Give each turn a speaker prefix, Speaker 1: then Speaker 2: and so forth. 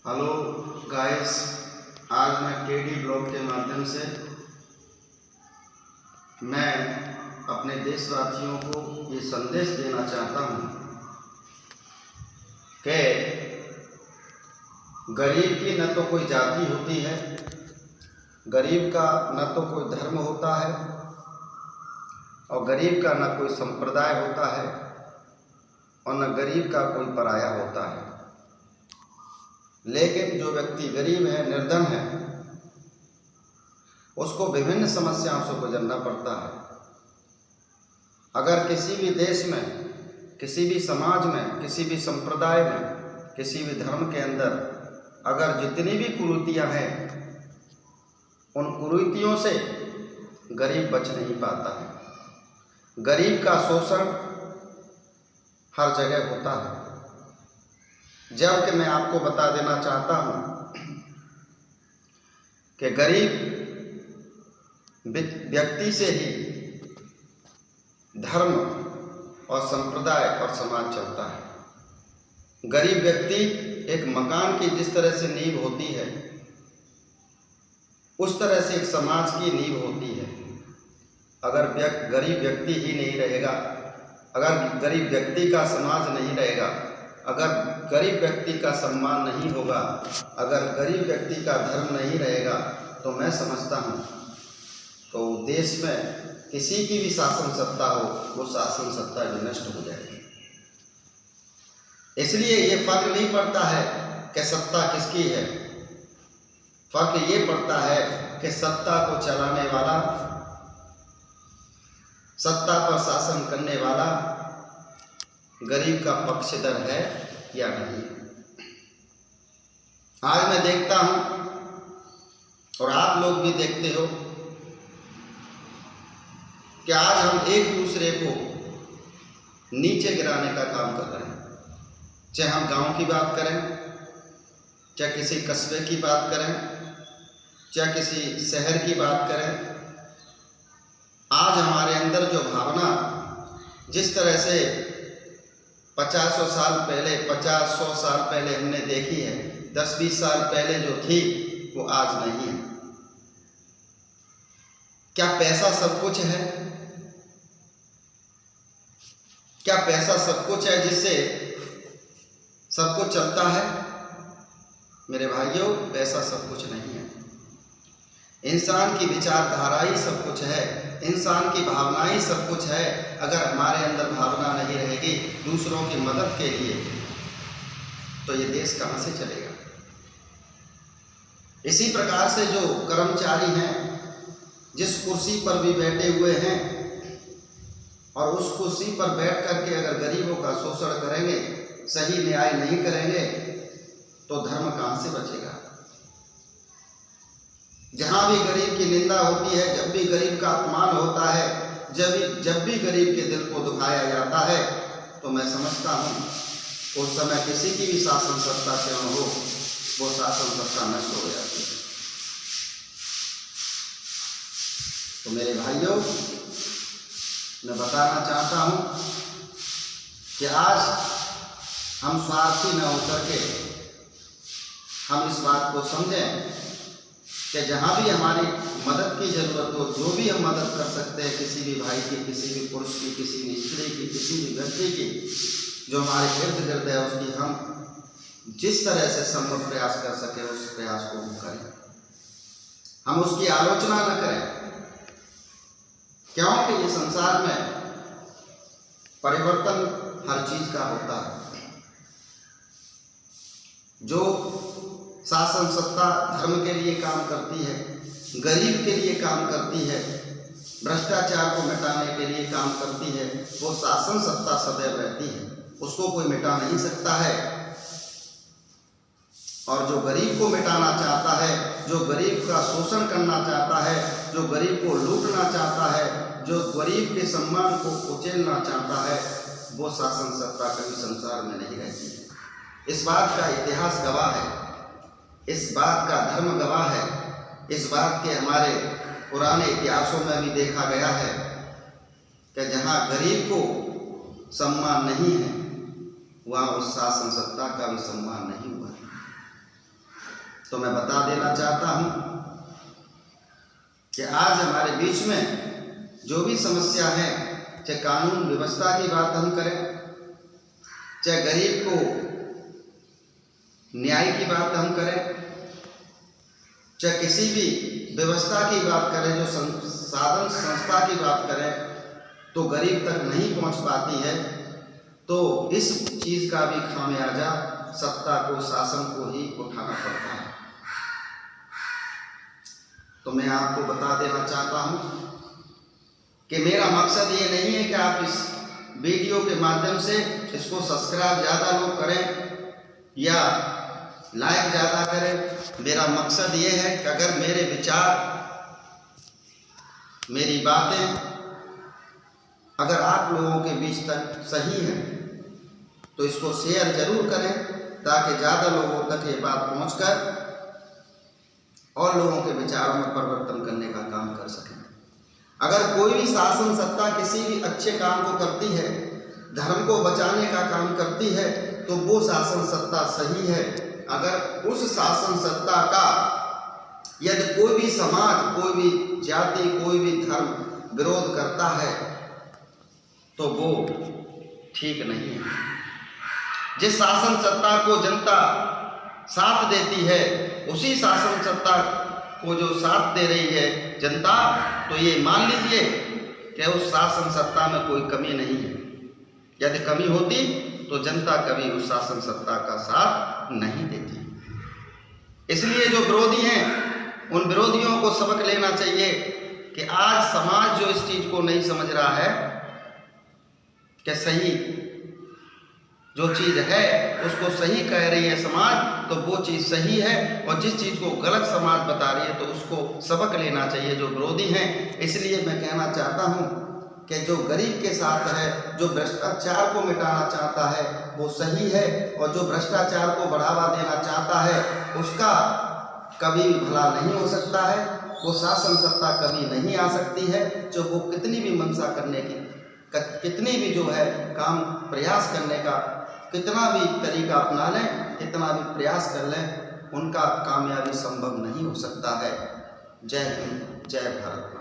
Speaker 1: Hello guys, आज मैं KD blog के माध्यम से मैं अपने देशवासियों को ये संदेश देना चाहता हूँ कि गरीब की न तो कोई जाति होती है, गरीब का न तो कोई धर्म होता है और गरीब का न कोई संप्रदाय होता है और न गरीब का कोई पराया होता है। लेकिन जो व्यक्ति गरीब है, निर्धन है, उसको विभिन्न समस्याओं से गुजरना पड़ता है। अगर किसी भी देश में, किसी भी समाज में, किसी भी संप्रदाय में, किसी भी धर्म के अंदर अगर जितनी भी कुरीतियां हैं, उन कुरीतियों से गरीब बच नहीं पाता है। गरीब का शोषण हर जगह होता है। जबकि मैं आपको बता देना चाहता हूँ कि गरीब व्यक्ति से ही धर्म और संप्रदाय और समाज चलता है। गरीब व्यक्ति एक मकान की जिस तरह से नींव होती है, उस तरह से एक समाज की नींव होती है। अगर गरीब व्यक्ति ही नहीं रहेगा, अगर गरीब व्यक्ति का समाज नहीं रहेगा, अगर गरीब व्यक्ति का सम्मान नहीं होगा, अगर गरीब व्यक्ति का धर्म नहीं रहेगा, तो मैं समझता हूँ तो देश में किसी की भी शासन सत्ता हो, वो शासन सत्ता नष्ट हो जाएगी। इसलिए ये फर्क नहीं पड़ता है कि सत्ता किसकी है, फर्क ये पड़ता है कि सत्ता को चलाने वाला, सत्ता पर शासन करने वाला गरीब का पक्षधर है या नहीं। आज मैं देखता हूं और आप लोग भी देखते हो कि आज हम एक दूसरे को नीचे गिराने का काम कर रहे हैं। चाहे हम गांव की बात करें, चाहे किसी कस्बे की बात करें, चाहे किसी शहर की बात करें, आज हमारे अंदर जो भावना जिस तरह से 50-100 साल पहले, 50-100 साल पहले हमने देखी है, 10-20 साल पहले जो थी वो आज नहीं है। क्या पैसा सब कुछ है? क्या पैसा सब कुछ है जिससे सब कुछ चलता है? मेरे भाइयों, पैसा सब कुछ नहीं है। इंसान की विचारधारा ही सब कुछ है, इंसान की भावनाएं ही सब कुछ है। अगर हमारे अंदर भावना नहीं रहेगी दूसरों की मदद के लिए, तो ये देश कहाँ से चलेगा? इसी प्रकार से जो कर्मचारी हैं, जिस कुर्सी पर भी बैठे हुए हैं और उस कुर्सी पर बैठ करके अगर गरीबों का शोषण करेंगे, सही न्याय नहीं करेंगे, तो धर्म कहाँ से बचेगा? जहाँ भी गरीब की निंदा होती है, जब भी गरीब का अपमान होता है, जब भी गरीब के दिल को दुखाया जाता है, तो मैं समझता हूँ उस समय किसी की भी शासन सत्ता क्यों हो, वो शासन सत्ता नष्ट हो जाती है। तो मेरे भाइयों, मैं बताना चाहता हूँ कि आज हम स्वार्थी न होकर के हम इस बात को समझें कि जहाँ भी हमारी मदद की ज़रूरत हो, जो भी हम मदद कर सकते हैं, किसी भी भाई की, किसी भी पुरुष की, किसी भी स्त्री की, किसी भी व्यक्ति की, जो हमारे इर्द गिर्द है, उसकी हम जिस तरह से संभव प्रयास कर सके उस प्रयास को हम करें। हम उसकी आलोचना न करें, क्योंकि ये संसार में परिवर्तन हर चीज का होता है। जो शासन सत्ता धर्म के लिए काम करती है, गरीब के लिए काम करती है, भ्रष्टाचार को मिटाने के लिए काम करती है, वो शासन सत्ता सदैव रहती है, उसको कोई मिटा नहीं सकता है। और जो गरीब को मिटाना चाहता है, जो गरीब का शोषण करना चाहता है, जो गरीब को लूटना चाहता है, जो गरीब के सम्मान को कुचलना चाहता है, वो शासन सत्ता कभी संसार में नहीं रहती है। इस बात का इतिहास गवाह है, इस बात का धर्म गवाह है, इस बात के हमारे पुराने इतिहासों में भी देखा गया है कि जहाँ गरीब को सम्मान नहीं है, वहाँ उस शासन सत्ता का भी सम्मान नहीं हुआ। तो मैं बता देना चाहता हूँ कि आज हमारे बीच में जो भी समस्या है, चाहे कानून व्यवस्था की बात हम करें, चाहे गरीब को न्याय की बात हम करें, चाहे किसी भी व्यवस्था की बात करें, जो साधन संस्था की बात करें, तो गरीब तक नहीं पहुंच पाती है, तो इस चीज़ का भी खामियाजा सत्ता को, शासन को ही उठाना पड़ता है। तो मैं आपको बता देना चाहता हूं कि मेरा मकसद ये नहीं है कि आप इस वीडियो के माध्यम से इसको सब्सक्राइब ज़्यादा लोग करें या लाइक ज़्यादा करें। मेरा मकसद ये है कि अगर मेरे विचार, मेरी बातें अगर आप लोगों के बीच तक सही है तो इसको शेयर जरूर करें, ताकि ज़्यादा लोगों तक ये बात पहुंचकर और लोगों के विचारों में परिवर्तन करने का काम कर सकें। अगर कोई भी शासन सत्ता किसी भी अच्छे काम को करती है, धर्म को बचाने का काम करती है, तो वो शासन सत्ता सही है। अगर उस शासन सत्ता का यदि कोई भी समाज, कोई भी जाति, कोई भी धर्म विरोध करता है तो वो ठीक नहीं है। जिस शासन सत्ता को जनता साथ देती है, उसी शासन सत्ता को जो साथ दे रही है जनता, तो ये मान लीजिए कि उस शासन सत्ता में कोई कमी नहीं है। यदि कमी होती तो जनता कभी उस शासन सत्ता का साथ नहीं देती। इसलिए जो विरोधी हैं, उन विरोधियों को सबक लेना चाहिए कि आज समाज जो इस चीज को नहीं समझ रहा है कि सही जो चीज़ है उसको सही कह रही है समाज, तो वो चीज़ सही है, और जिस चीज़ को गलत समाज बता रही है तो उसको सबक लेना चाहिए जो विरोधी हैं। इसलिए मैं कहना चाहता हूँ कि जो गरीब के साथ है, जो भ्रष्टाचार को मिटाना चाहता है वो सही है, और जो भ्रष्टाचार को बढ़ावा देना चाहता है उसका कभी भी भला नहीं हो सकता है। वो शासन सत्ता कभी नहीं आ सकती है, जो वो कितनी भी मंशा करने की, कितनी भी जो है काम प्रयास करने का कितना भी तरीका अपना लें, कितना भी प्रयास कर लें, उनका कामयाबी संभव नहीं हो सकता है। जय हिंद, जय भारत।